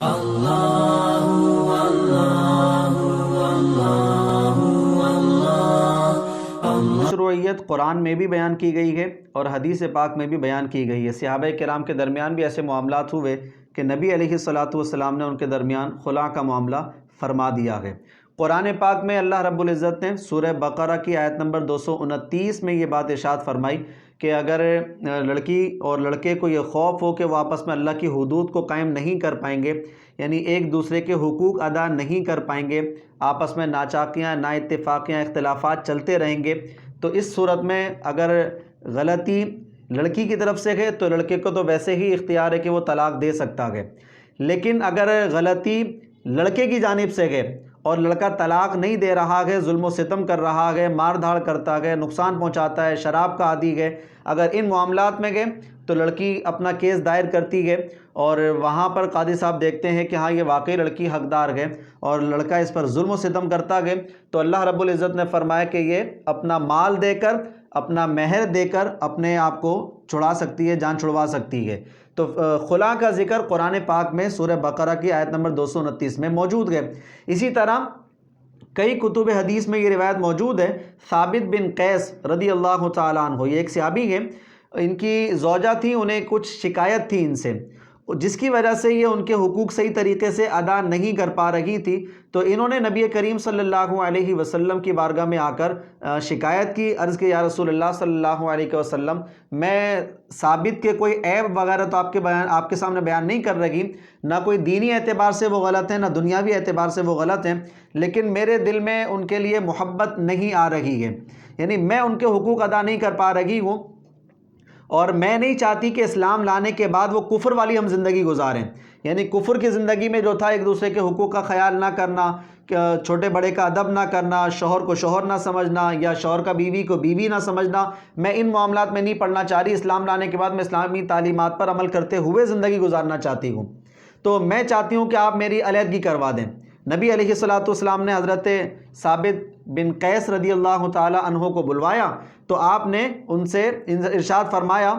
مشروعیت قرآن میں بھی بیان کی گئی ہے اور حدیث پاک میں بھی بیان کی گئی ہے۔ صحابہ کرام کے درمیان بھی ایسے معاملات ہوئے کہ نبی علیہ الصلاۃ والسلام نے ان کے درمیان خلا کا معاملہ فرما دیا ہے۔ قرآن پاک میں اللہ رب العزت نے سورہ بقرہ کی آیت نمبر 229 میں یہ بات ارشاد فرمائی کہ اگر لڑکی اور لڑکے کو یہ خوف ہو کہ وہ آپس میں اللہ کی حدود کو قائم نہیں کر پائیں گے، یعنی ایک دوسرے کے حقوق ادا نہیں کر پائیں گے، آپس میں ناچاکیاں، نا اتفاقیاں، اختلافات چلتے رہیں گے، تو اس صورت میں اگر غلطی لڑکی کی طرف سے ہے تو لڑکے کو تو ویسے ہی اختیار ہے کہ وہ طلاق دے سکتا ہے، لیکن اگر غلطی لڑکے کی جانب سے ہے اور لڑکا طلاق نہیں دے رہا ہے، ظلم و ستم کر رہا ہے، مار دھاڑ کرتا ہے، نقصان پہنچاتا ہے، شراب کا عادی ہے، اگر ان معاملات میں گئے تو لڑکی اپنا کیس دائر کرتی ہے اور وہاں پر قاضی صاحب دیکھتے ہیں کہ ہاں یہ واقعی لڑکی حقدار ہے اور لڑکا اس پر ظلم و ستم کرتا ہے، تو اللہ رب العزت نے فرمایا کہ یہ اپنا مال دے کر، اپنا مہر دے کر اپنے آپ کو چھڑا سکتی ہے، جان چھڑوا سکتی ہے۔ تو خلا کا ذکر قرآن پاک میں سورہ بقرہ کی آیت نمبر 229 میں موجود ہے۔ اسی طرح کئی کتب حدیث میں یہ روایت موجود ہے، ثابت بن قیس رضی اللہ تعالیٰ عنہ، یہ ایک صحابی ہے، ان کی زوجہ تھی، انہیں کچھ شکایت تھی ان سے، جس کی وجہ سے یہ ان کے حقوق صحیح طریقے سے ادا نہیں کر پا رہی تھی، تو انہوں نے نبی کریم صلی اللہ علیہ وسلم کی بارگاہ میں آ کر شکایت کی، عرض کی یا رسول اللہ صلی اللہ علیہ وسلم، میں ثابت کے کوئی عیب وغیرہ تو آپ کے سامنے بیان نہیں کر رہی، نہ کوئی دینی اعتبار سے وہ غلط ہیں، نہ دنیاوی اعتبار سے وہ غلط ہیں، لیکن میرے دل میں ان کے لیے محبت نہیں آ رہی ہے، یعنی میں ان کے حقوق ادا نہیں کر پا رہی ہوں، اور میں نہیں چاہتی کہ اسلام لانے کے بعد وہ کفر والی ہم زندگی گزاریں، یعنی کفر کی زندگی میں جو تھا ایک دوسرے کے حقوق کا خیال نہ کرنا، چھوٹے بڑے کا ادب نہ کرنا، شوہر کو شوہر نہ سمجھنا یا شوہر کا بیوی کو بیوی نہ سمجھنا، میں ان معاملات میں نہیں پڑنا چاہ رہی، اسلام لانے کے بعد میں اسلامی تعلیمات پر عمل کرتے ہوئے زندگی گزارنا چاہتی ہوں، تو میں چاہتی ہوں کہ آپ میری علیحدگی کروا دیں۔ نبی علیہ الصلاۃ والسلام نے حضرت ثابت بن قیس رضی اللہ تعالی عنہ کو بلوایا، تو آپ نے ان سے ارشاد فرمایا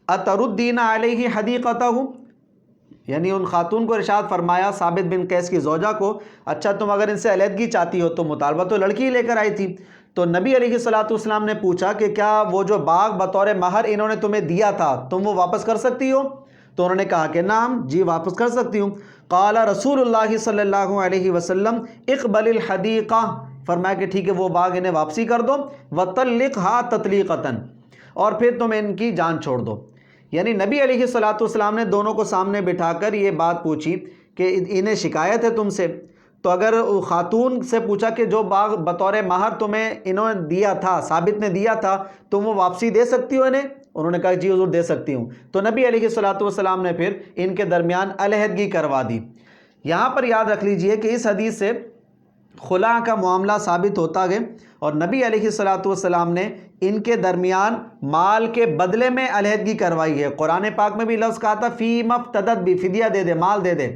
اتردین علیہ حدیقتہ، یعنی ان خاتون کو ارشاد فرمایا، ثابت بن قیس کی زوجہ کو، اچھا تم اگر ان سے علیحدگی چاہتی ہو تو مطالبہ تو لڑکی لے کر آئی تھی، تو نبی علیہ الصلاۃ والسلام نے پوچھا کہ کیا وہ جو باغ بطور مہر انہوں نے تمہیں دیا تھا تم وہ واپس کر سکتی ہو؟ تو انہوں نے کہا کہ نعم، جی واپس کر سکتی ہوں۔ قال رسول اللہ صلی اللہ علیہ وسلم اقبل الحدیقہ، فرمایا کہ ٹھیک ہے وہ باغ انہیں واپسی کر دو، وطلقها تطلیقۃ، اور پھر تم ان کی جان چھوڑ دو۔ یعنی نبی علیہ الصلاۃ والسلام نے دونوں کو سامنے بٹھا کر یہ بات پوچھی کہ انہیں شکایت ہے تم سے، تو اگر خاتون سے پوچھا کہ جو باغ بطور مہر تمہیں انہوں نے دیا تھا، ثابت نے دیا تھا، تم وہ واپسی دے سکتی ہو انہیں؟ انہوں نے کہا جی حضور دے سکتی ہوں۔ تو نبی علیہ الصلاۃ والسلام نے پھر ان کے درمیان علیحدگی کروا دی۔ یہاں پر یاد رکھ لیجئے کہ اس حدیث سے خلا کا معاملہ ثابت ہوتا ہے، اور نبی علیہ الصلاۃ والسلام نے ان کے درمیان مال کے بدلے میں علیحدگی کروائی ہے۔ قرآن پاک میں بھی لفظ کہا تھا فی مفتدت بھی، فدیہ دے دے، مال دے دے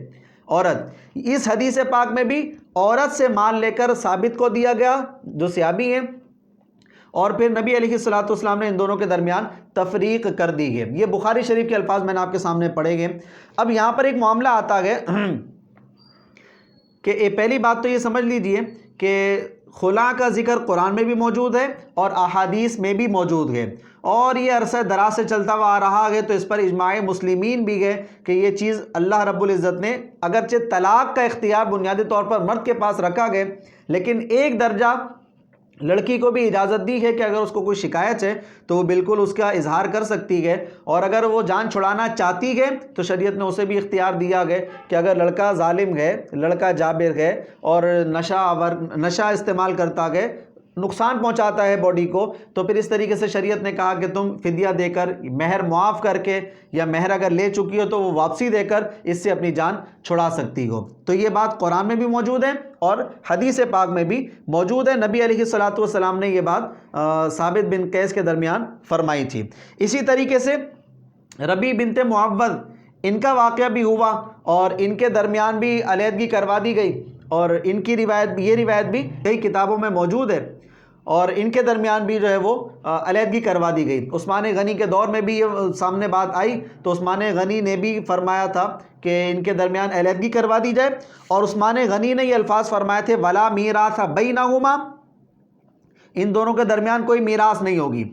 عورت، اس حدیث پاک میں بھی عورت سے مال لے کر ثابت کو دیا گیا جو صحابی ہیں، اور پھر نبی علیہ الصلاۃ والسلام نے ان دونوں کے درمیان تفریق کر دی ہے۔ یہ بخاری شریف کے الفاظ میں نے آپ کے سامنے پڑھے گئے۔ اب یہاں پر ایک معاملہ آتا ہے کہ پہلی بات تو یہ سمجھ لیجئے کہ خلا کا ذکر قرآن میں بھی موجود ہے اور احادیث میں بھی موجود ہے، اور یہ عرصہ دراز سے چلتا ہوا آ رہا ہے، تو اس پر اجماع مسلمین بھی ہے کہ یہ چیز اللہ رب العزت نے اگرچہ طلاق کا اختیار بنیادی طور پر مرد کے پاس رکھا گیا، لیکن ایک درجہ لڑکی کو بھی اجازت دی ہے کہ اگر اس کو کوئی شکایت ہے تو وہ بالکل اس کا اظہار کر سکتی ہے، اور اگر وہ جان چھڑانا چاہتی ہے تو شریعت نے اسے بھی اختیار دیا گیا کہ اگر لڑکا ظالم ہے، لڑکا جابر ہے اور نشہ استعمال کرتا ہے، نقصان پہنچاتا ہے باڈی کو، تو پھر اس طریقے سے شریعت نے کہا کہ تم فدیہ دے کر، مہر معاف کر کے، یا مہر اگر لے چکی ہو تو وہ واپسی دے کر اس سے اپنی جان چھڑا سکتی ہو۔ تو یہ بات قرآن میں بھی موجود ہے اور حدیث پاک میں بھی موجود ہے۔ نبی علیہ الصلاۃ والسلام نے یہ بات ثابت بن قیس کے درمیان فرمائی تھی۔ اسی طریقے سے ربیع بنت معوذ، ان کا واقعہ بھی ہوا اور ان کے درمیان بھی علیحدگی کروا دی گئی، اور ان کی روایت بھی، یہ روایت بھی کئی کتابوں میں موجود ہے، اور ان کے درمیان بھی جو ہے وہ علیحدگی کروا دی گئی۔ عثمان غنی کے دور میں بھی یہ سامنے بات آئی تو عثمان غنی نے بھی فرمایا تھا کہ ان کے درمیان علیحدگی کروا دی جائے، اور عثمان غنی نے یہ الفاظ فرمائے تھے وَلَا مِيرَاثَ بَيْنَهُمَا، ان دونوں کے درمیان کوئی میراث نہیں ہوگی،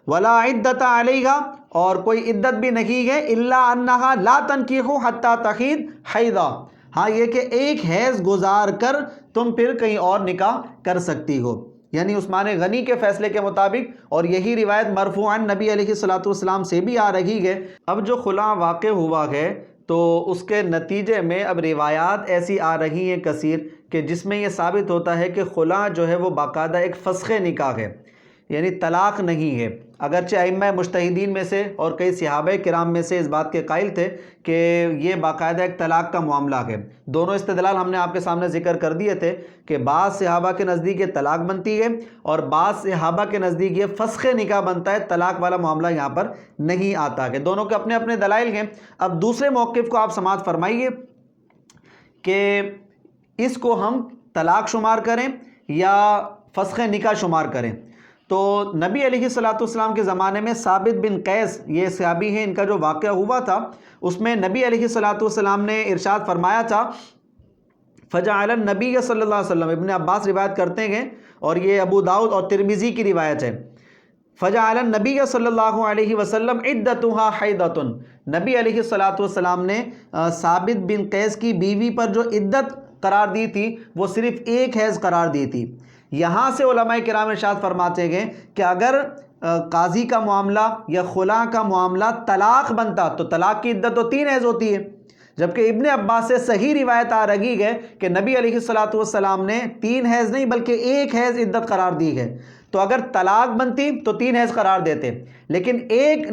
وَلَا عِدَّةَ عَلَيْهَا، اور کوئی عدت بھی نہیں ہے، إِلَّا أَنَّهَا لَا تَنْكِحُ حَتَّى تَحِيضَ حَيْضًا، ہاں یہ کہ ایک حیض گزار کر تم پھر کہیں اور نکاح کر سکتی ہو، یعنی عثمان غنی کے فیصلے کے مطابق، اور یہی روایت مرفوعاً نبی علیہ السلام سے بھی آ رہی ہے۔ اب جو خلا واقع ہوا ہے تو اس کے نتیجے میں اب روایات ایسی آ رہی ہیں کثیر کہ جس میں یہ ثابت ہوتا ہے کہ خلا جو ہے وہ باقاعدہ ایک فسخ نکاح ہے، یعنی طلاق نہیں ہے۔ اگرچہ ائمہ مجتہدین میں سے اور کئی صحابہ کرام میں سے اس بات کے قائل تھے کہ یہ باقاعدہ ایک طلاق کا معاملہ ہے۔ دونوں استدلال ہم نے آپ کے سامنے ذکر کر دیے تھے کہ بعض صحابہ کے نزدیک یہ طلاق بنتی ہے اور بعض صحابہ کے نزدیک یہ فسخ نکاح بنتا ہے، طلاق والا معاملہ یہاں پر نہیں آتا کہ دونوں کے اپنے اپنے دلائل ہیں۔ اب دوسرے موقف کو آپ سماعت فرمائیے کہ اس کو ہم طلاق شمار کریں یا فسخ نکاح شمار کریں۔ تو نبی علیہ السلام کے زمانے میں ثابت بن قیس یہ صحابی ہیں، ان کا جو واقعہ ہوا تھا اس میں نبی علیہ السلام نے ارشاد فرمایا تھا فجعل النبی صلی اللہ علیہ وسلم، ابن عباس روایت کرتے ہیں اور یہ ابو داؤد اور ترمذی کی روایت ہے، فجعل النبی صلی اللہ علیہ وسلم عدتها حیضۃ، نبی علیہ السلام نے ثابت بن قیس کی بیوی پر جو عدت قرار دی تھی وہ صرف ایک حیض قرار دی تھی۔ یہاں سے علماء کرام ارشاد فرماتے ہیں کہ اگر قاضی کا معاملہ یا خلا کا معاملہ طلاق بنتا تو طلاق کی عدت تو 3 حیض ہوتی ہے، جبکہ ابن عباس سے صحیح روایت آ رہی ہے کہ نبی علیہ السلام نے 3 حیض نہیں بلکہ 1 حیض عدت قرار دی ہے۔ تو اگر طلاق بنتی تو 3 حیض قرار دیتے، لیکن ایک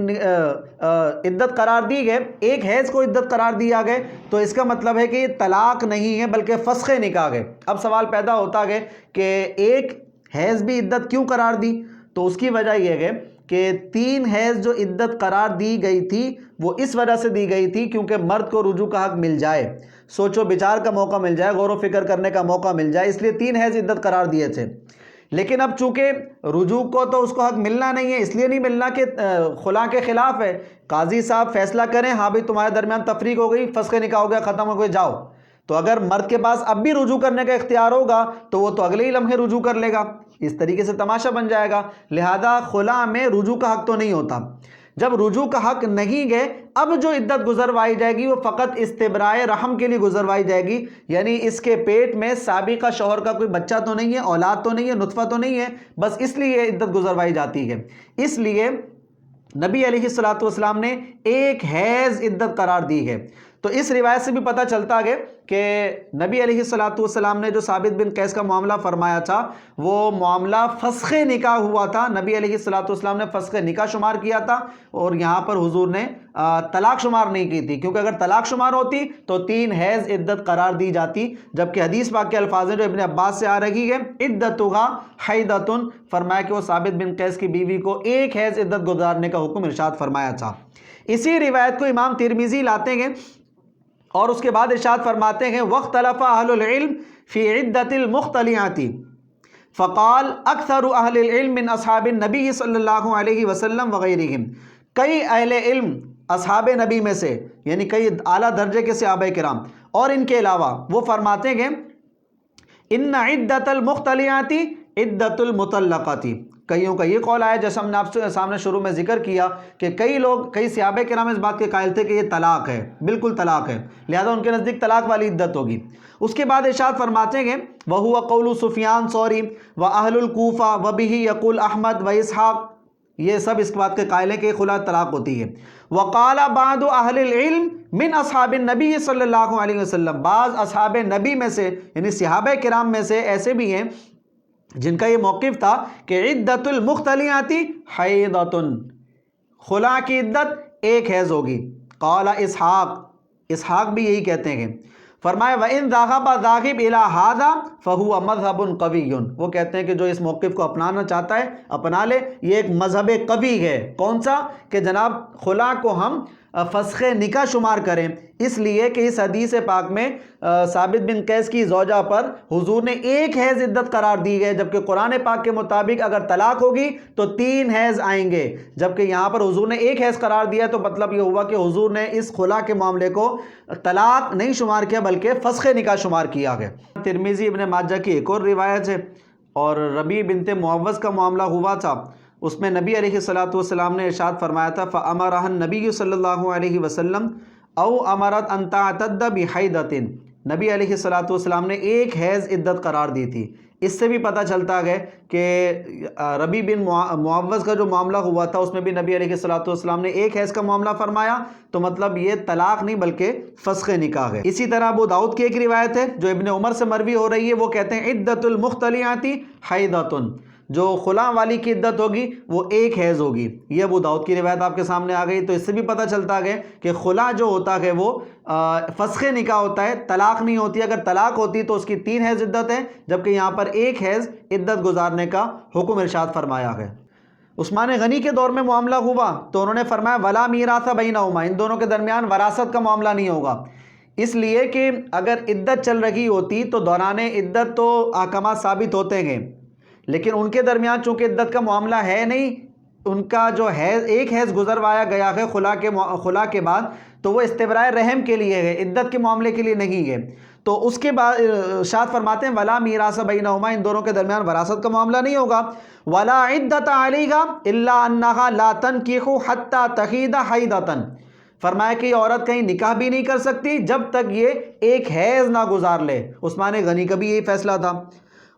عدت قرار دی گئے، 1 حیض کو عدت قرار دیا گئے، تو اس کا مطلب ہے کہ یہ طلاق نہیں ہے بلکہ فسخ نکاح ہے۔ اب سوال پیدا ہوتا ہے کہ 1 حیض بھی عدت کیوں قرار دی؟ تو اس کی وجہ یہ ہے کہ 3 حیض جو عدت قرار دی گئی تھی وہ اس وجہ سے دی گئی تھی کیونکہ مرد کو رجوع کا حق مل جائے، سوچ و بچار کا موقع مل جائے، غور و فکر کرنے کا موقع مل جائے، اس لیے 3 حیض عدت قرار دیے تھے۔ لیکن اب چونکہ رجوع کو تو اس کو حق ملنا نہیں ہے، اس لیے نہیں ملنا کہ خلا کے خلاف ہے، قاضی صاحب فیصلہ کریں ہاں بھی تمہارے درمیان تفریق ہو گئی، فسخ نکاح ہو گیا، ختم ہو گئے، جاؤ، تو اگر مرد کے پاس اب بھی رجوع کرنے کا اختیار ہوگا تو وہ تو اگلے ہی لمحے رجوع کر لے گا، اس طریقے سے تماشا بن جائے گا۔ لہذا خلا میں رجوع کا حق تو نہیں ہوتا۔ جب رجوع کا حق نہیں گئے، اب جو عدت گزروائی جائے گی وہ فقط استبراء رحم کے لیے گزروائی جائے گی، یعنی اس کے پیٹ میں سابقہ شوہر کا کوئی بچہ تو نہیں ہے، اولاد تو نہیں ہے، نطفہ تو نہیں ہے، بس اس لیے عدت گزروائی جاتی ہے۔ اس لیے نبی علیہ السلام نے 1 حیض عدت قرار دی ہے۔ تو اس روایت سے بھی پتہ چلتا ہے کہ نبی علیہ السلام نے جو ثابت بن قیس کا معاملہ فرمایا تھا وہ معاملہ فسخ نکاح ہوا تھا، نبی علیہ السلام نے فسخ نکاح شمار کیا تھا اور یہاں پر حضور نے طلاق شمار نہیں کی تھی، کیونکہ اگر طلاق شمار ہوتی تو 3 حیض عدت قرار دی جاتی، جبکہ حدیث پاک کے الفاظ ہیں جو ابن عباس سے آ رہی ہے عدتها حیضۃ، فرمایا کہ وہ ثابت بن قیس کی بیوی کو 1 حیض عدت گزارنے کا حکم ارشاد فرمایا تھا۔ اسی روایت کو امام ترمذی لاتے ہیں اور اس کے بعد ارشاد فرماتے ہیں وَاخْتَلَفَ أَهْلُ الْعِلْمِ فِي عِدَّةِ الْمُخْتَلِعَاتِ فَقَالَ أَكْثَرُ أَهْلِ الْعِلْمِ مِنْ أَصْحَابِ النَّبِيِّ صلی اللہ علیہ وسلم وغیرہم، کئی اہل علم اصحاب نبی میں سے یعنی کئی اعلیٰ درجے کے صحابہ کرام اور ان کے علاوہ وہ فرماتے ہیں ان عدۃ المختلعات عدۃ المطلقات، کئیوں کا یہ قول آیا جیسا ہم نے آپ سے سامنے شروع میں ذکر کیا کہ کئی صحابہ کرام اس بات کے قائل تھے کہ یہ طلاق ہے، بالکل طلاق ہے، لہذا ان کے نزدیک طلاق والی عدت ہوگی۔ اس کے بعد ارشاد فرماتے ہیں وَهُوَ قَوْلُ سفیان ثوری وَأَهْلُ الْكُوفَةِ وَبِهِ يَقُولُ احمد وَإِسْحَاقُ، یہ سب اس بات کے قائل ہیں کہ خلا طلاق ہوتی ہے۔ وَقَالَ بَعْضُ أَهْلِ الْعِلْمِ مِنْ أَصْحَابِ النَّبِيِّ صلی اللہ علیہ وسلم، بعض اصحاب نبی میں سے یعنی صحابہ کرام میں سے ایسے بھی ہیں جن کا یہ موقف تھا کہ عدۃ المختلعات حیضۃ، خلا کی عدت 1 حیض ہوگی۔ قال اسحاق بھی یہی کہتے ہیں، فرمایا وَإِن ذَهَبَ ذَاهِبْ إِلَى هَذَا فَهُوَ مَذْهَبٌ قَوِيٌّ، وہ کہتے ہیں کہ جو اس موقف کو اپنانا چاہتا ہے اپنا لے، یہ ایک مذہب قوی ہے۔ کون سا؟ کہ جناب خلا کو ہم فسخ نکاح شمار کریں، اس لیے کہ اس حدیث پاک میں ثابت بن قیس کی زوجہ پر حضور نے ایک حیض عدت قرار دی گئی، جبکہ قرآن پاک کے مطابق اگر طلاق ہوگی تو 3 حیض آئیں گے، جبکہ یہاں پر حضور نے ایک حیض قرار دیا، تو مطلب یہ ہوا کہ حضور نے اس خلا کے معاملے کو طلاق نہیں شمار کیا بلکہ فسخ نکاح شمار کیا گیا۔ ترمذی ابن ماجہ کی ایک اور روایت ہے، اور ربیع بنت معوذ کا معاملہ ہوا تھا، اس میں نبی علیہ السلام نے ارشاد فرمایا تھا فَأَمَرَهَا النَّبِيُّ صلی اللہ علیہ وسلم او امرت ان تعتد بحیدۃ، نبی علیہ السلام نے ایک حیض عدت قرار دی تھی۔ اس سے بھی پتہ چلتا ہے کہ ربیع بن معوذ کا جو معاملہ ہوا تھا اس میں بھی نبی علیہ السلام نے ایک حیض کا معاملہ فرمایا، تو مطلب یہ طلاق نہیں بلکہ فسخ نکاح ہے۔ اسی طرح ابو داؤد کی ایک روایت ہے جو ابن عمر سے مروی ہو رہی ہے، وہ کہتے ہیں عدۃ المختلعات حیضۃ، جو خلا والی کی عدت ہوگی وہ ایک حیض ہوگی۔ یہ ابو داؤد کی روایت آپ کے سامنے آ گئی، تو اس سے بھی پتہ چلتا ہے کہ خلا جو ہوتا ہے وہ فسخ نکاح ہوتا ہے، طلاق نہیں ہوتی۔ اگر طلاق ہوتی تو اس کی 3 حیض عدت ہے، جبکہ یہاں پر ایک حیض عدت گزارنے کا حکم ارشاد فرمایا ہے۔ عثمان غنی کے دور میں معاملہ ہوا تو انہوں نے فرمایا ولا میراث بینہما، ان دونوں کے درمیان وراثت کا معاملہ نہیں ہوگا، اس لیے کہ اگر عدت چل رہی ہوتی تو دوران عدت تو احکامات ثابت ہوتے ہیں، لیکن ان کے درمیان چونکہ عدت کا معاملہ ہے نہیں، ان کا جو حیض ایک حیض گزروایا گیا ہے خلا کے بعد، تو وہ استبراء رحم کے لیے ہے، عدت کے معاملے کے لیے نہیں ہے۔ تو اس کے بعد ارشاد فرماتے ہیں ولا میراث بینہما، ان دونوں کے درمیان وراثت کا معاملہ نہیں ہوگا۔ ولا عدت علیہا الا انہا لا تنکح حتی تحیض حیضۃ، فرمایا کہ یہ عورت کہیں نکاح بھی نہیں کر سکتی جب تک یہ ایک حیض نہ گزار لے۔ عثمان غنی کا بھی یہی فیصلہ تھا۔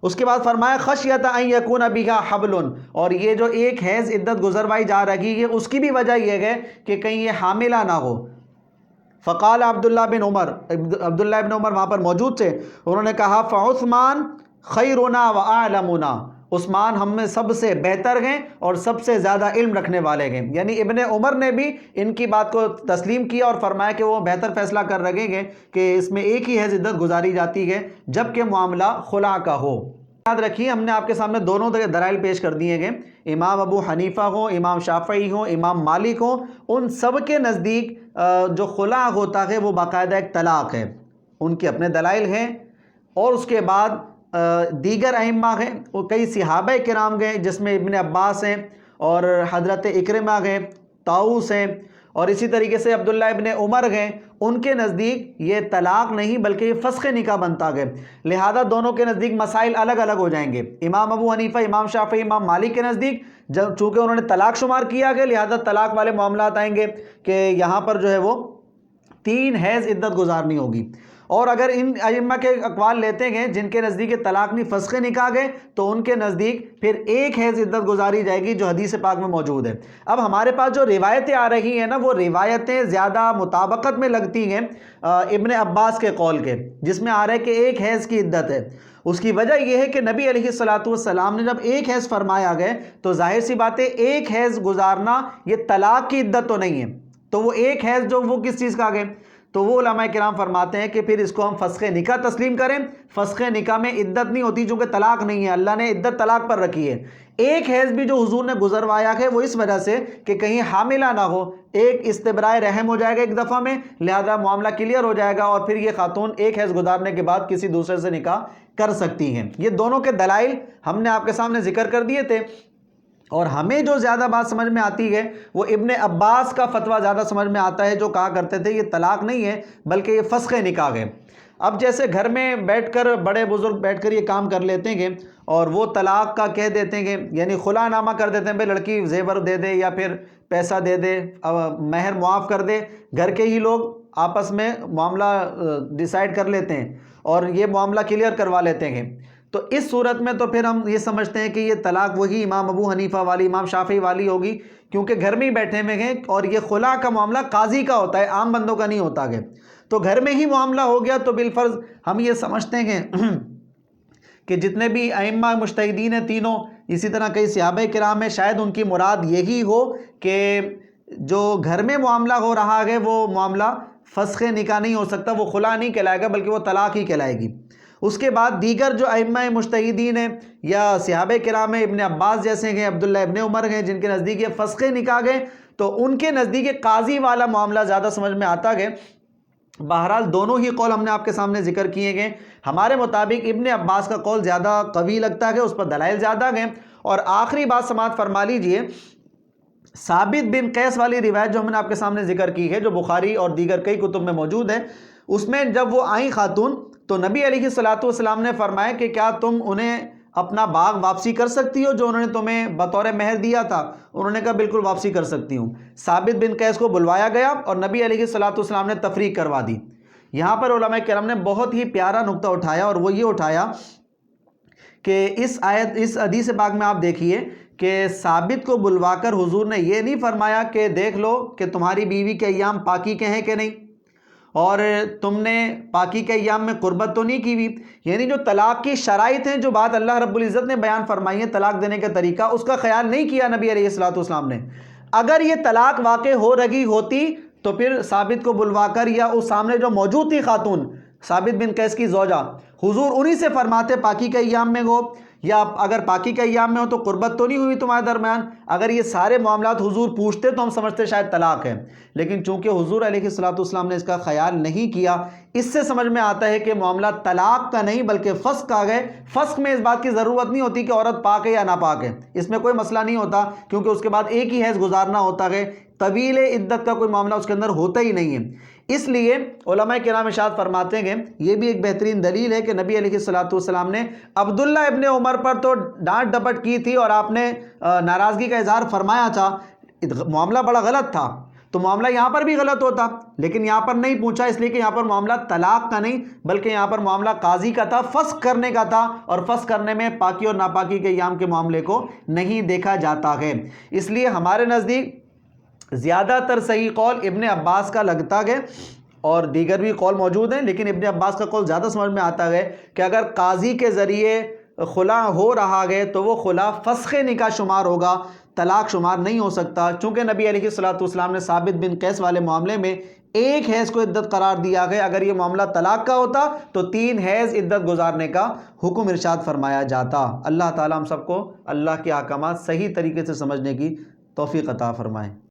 اس کے بعد فرمایا خشیۃ ان یکون بہا حبل، اور یہ جو ایک حیض عدت گزروائی جا رہی ہے اس کی بھی وجہ یہ ہے کہ کہیں یہ حاملہ نہ ہو۔ فقال عبداللہ بن عمر، عبداللہ بن عمر وہاں پر موجود تھے، انہوں نے کہا فعثمان خیرنا واعلمنا، عثمان ہم میں سب سے بہتر ہیں اور سب سے زیادہ علم رکھنے والے ہیں۔ یعنی ابن عمر نے بھی ان کی بات کو تسلیم کیا اور فرمایا کہ وہ بہتر فیصلہ کر رہے ہیں کہ اس میں ایک ہی حیض عدت گزاری جاتی ہے جبکہ معاملہ خلا کا ہو۔ یاد رکھیے ہم نے آپ کے سامنے دونوں دلائل پیش کر دیے گئے، امام ابو حنیفہ ہوں، امام شافعی ہوں، امام مالک ہوں، ان سب کے نزدیک جو خلا ہوتا ہے وہ باقاعدہ ایک طلاق ہے، ان کے اپنے دلائل ہیں۔ اور اس کے بعد دیگر ائمہ ہیں، کئی صحابہ کرام گئے جس میں ابن عباس ہیں اور حضرت اکرمہ گئے، طاؤس ہیں، اور اسی طریقے سے عبداللہ ابن عمر گئے، ان کے نزدیک یہ طلاق نہیں بلکہ یہ فسخ نکاح بنتا ہے، لہذا دونوں کے نزدیک مسائل الگ الگ ہو جائیں گے۔ امام ابو حنیفہ، امام شافعی، امام مالک کے نزدیک چونکہ انہوں نے طلاق شمار کیا گیا لہذا طلاق والے معاملات آئیں گے کہ یہاں پر جو ہے وہ 3 حیض عدت گزارنی ہوگی۔ اور اگر ان ائمہ کے اقوال لیتے ہیں جن کے نزدیک طلاق نہیں فسخ نکاح گئے تو ان کے نزدیک پھر ایک حیض عدت گزاری جائے گی جو حدیث پاک میں موجود ہے۔ اب ہمارے پاس جو روایتیں آ رہی ہیں نا وہ روایتیں زیادہ مطابقت میں لگتی ہیں ابن عباس کے قول کے، جس میں آ رہا ہے کہ ایک حیض کی عدت ہے۔ اس کی وجہ یہ ہے کہ نبی علیہ السلام نے جب ایک حیض فرمایا گئے تو ظاہر سی بات ہے ایک حیض گزارنا یہ طلاق کی عدت تو نہیں ہے، تو وہ ایک حیض جو وہ کس چیز کا گئے، تو وہ علماء کرام فرماتے ہیں کہ پھر اس کو ہم فسخ نکاح تسلیم کریں۔ فسخ نکاح میں عدت نہیں ہوتی چونکہ طلاق نہیں ہے، اللہ نے عدت طلاق پر رکھی ہے۔ ایک حیض بھی جو حضور نے گزروایا ہے وہ اس وجہ سے کہ کہیں حاملہ نہ ہو، ایک استبراء رحم ہو جائے گا ایک دفعہ میں، لہذا معاملہ کلیئر ہو جائے گا اور پھر یہ خاتون ایک حیض گزارنے کے بعد کسی دوسرے سے نکاح کر سکتی ہیں۔ یہ دونوں کے دلائل ہم نے آپ کے سامنے ذکر کر دیے تھے، اور ہمیں جو زیادہ بات سمجھ میں آتی ہے وہ ابن عباس کا فتویٰ زیادہ سمجھ میں آتا ہے، جو کہا کرتے تھے یہ طلاق نہیں ہے بلکہ یہ فسخ نکاح ہے۔ اب جیسے گھر میں بیٹھ کر بڑے بزرگ بیٹھ کر یہ کام کر لیتے ہیں اور وہ طلاق کا کہہ دیتے ہیں، یعنی خلا نامہ کر دیتے ہیں، بھائی لڑکی زیور دے دے یا پھر پیسہ دے دے، مہر معاف کر دے، گھر کے ہی لوگ آپس میں معاملہ ڈیسائیڈ کر لیتے ہیں اور یہ معاملہ کلیئر کروا لیتے ہیں۔ تو اس صورت میں تو پھر ہم یہ سمجھتے ہیں کہ یہ طلاق وہی امام ابو حنیفہ والی، امام شافعی والی ہوگی، کیونکہ گھر میں ہی بیٹھے ہوئے ہیں اور یہ خلا کا معاملہ قاضی کا ہوتا ہے، عام بندوں کا نہیں ہوتا ہے۔ تو گھر میں ہی معاملہ ہو گیا تو بالفرض ہم یہ سمجھتے ہیں کہ جتنے بھی ائمہ مجتہدین ہیں تینوں، اسی طرح کئی صحابہ کرام ہیں، شاید ان کی مراد یہی ہو کہ جو گھر میں معاملہ ہو رہا ہے وہ معاملہ فسخ نکاح نہیں ہو سکتا، وہ خلا نہیں کہلائے گا بلکہ وہ طلاق ہی کہلائے گی۔ اس کے بعد دیگر جو ائمہ مجتہدین ہیں یا صحابہ کرام ہیں، ابن عباس جیسے ہیں، عبداللہ ابن عمر ہیں، جن کے نزدیک یہ فسخ نکاح گئے، تو ان کے نزدیک قاضی والا معاملہ زیادہ سمجھ میں آتا ہے۔ بہرحال دونوں ہی قول ہم نے آپ کے سامنے ذکر کیے گئے۔ ہمارے مطابق ابن عباس کا قول زیادہ قوی لگتا ہے، اس پر دلائل زیادہ ہیں۔ اور آخری بات سماعت فرما لیجئے، ثابت بن قیس والی روایت جو ہم نے آپ کے سامنے ذکر کی ہے، جو بخاری اور دیگر کئی کتب میں موجود ہے، اس میں جب وہ آئیں خاتون تو نبی علیہ الصلوۃ والسلام نے فرمایا کہ کیا تم انہیں اپنا باغ واپسی کر سکتی ہو جو انہوں نے تمہیں بطور مہر دیا تھا؟ انہوں نے کہا بالکل واپسی کر سکتی ہوں۔ ثابت بن قیس کو بلوایا گیا اور نبی علیہ الصلوۃ والسلام نے تفریق کروا دی۔ یہاں پر علماء کرام نے بہت ہی پیارا نقطہ اٹھایا، اور وہ یہ اٹھایا کہ اس حدیث پاک میں آپ دیکھیے کہ ثابت کو بلوا کر حضور نے یہ نہیں فرمایا کہ دیکھ لو کہ تمہاری بیوی کے ایام پاکی کے ہیں کہ نہیں، اور تم نے پاکی کے ایام میں قربت تو نہیں کی ہوئی۔ یعنی جو طلاق کی شرائط ہیں، جو بات اللہ رب العزت نے بیان فرمائی ہے طلاق دینے کا طریقہ، اس کا خیال نہیں کیا نبی علیہ الصلوۃ والسلام نے۔ اگر یہ طلاق واقع ہو رہی ہوتی تو پھر ثابت کو بلوا کر، یا اس سامنے جو موجود تھی خاتون ثابت بن قیس کی زوجہ، حضور انہی سے فرماتے پاکی کے ایام میں ہو، یا اگر پاکی کے ایام میں ہو تو قربت تو نہیں ہوئی تمہارے درمیان۔ اگر یہ سارے معاملات حضور پوچھتے تو ہم سمجھتے شاید طلاق ہے، لیکن چونکہ حضور علیہ الصلوۃ والسلام نے اس کا خیال نہیں کیا، اس سے سمجھ میں آتا ہے کہ معاملہ طلاق کا نہیں بلکہ فسخ کا ہے۔ فسخ میں اس بات کی ضرورت نہیں ہوتی کہ عورت پاک ہے یا ناپاک ہے، اس میں کوئی مسئلہ نہیں ہوتا، کیونکہ اس کے بعد ایک ہی حیض گزارنا ہوتا ہے، طویل عدت کا کوئی معاملہ اس کے اندر ہوتا ہی نہیں ہے۔ اس لیے علماء کرام ارشاد فرماتے ہیں، یہ بھی ایک بہترین دلیل ہے کہ نبی علیہ الصلوۃ والسلام نے عبداللہ ابن عمر پر تو ڈانٹ ڈپٹ کی تھی اور آپ نے ناراضگی کا اظہار فرمایا تھا، معاملہ بڑا غلط تھا، تو معاملہ یہاں پر بھی غلط ہوتا، لیکن یہاں پر نہیں پوچھا، اس لیے کہ یہاں پر معاملہ طلاق کا نہیں بلکہ یہاں پر معاملہ قاضی کا تھا، فسخ کرنے کا تھا، اور فسخ کرنے میں پاکی اور ناپاکی کے ایام کے معاملے کو نہیں دیکھا جاتا ہے۔ اس لیے ہمارے نزدیک زیادہ تر صحیح قول ابن عباس کا لگتا ہے، اور دیگر بھی قول موجود ہیں، لیکن ابن عباس کا قول زیادہ سمجھ میں آتا ہے کہ اگر قاضی کے ذریعے خلا ہو رہا ہے تو وہ خلا فسخ نکاح شمار ہوگا، طلاق شمار نہیں ہو سکتا، چونکہ نبی علیہ الصلوۃ والسلام نے ثابت بن قیس والے معاملے میں ایک حیض کو عدت قرار دیا ہے۔ اگر یہ معاملہ طلاق کا ہوتا تو 3 حیض عدت گزارنے کا حکم ارشاد فرمایا جاتا۔ اللہ تعالیٰ ہم سب کو اللہ کے احکامات صحیح طریقے سے سمجھنے کی توفیق عطا فرمائے۔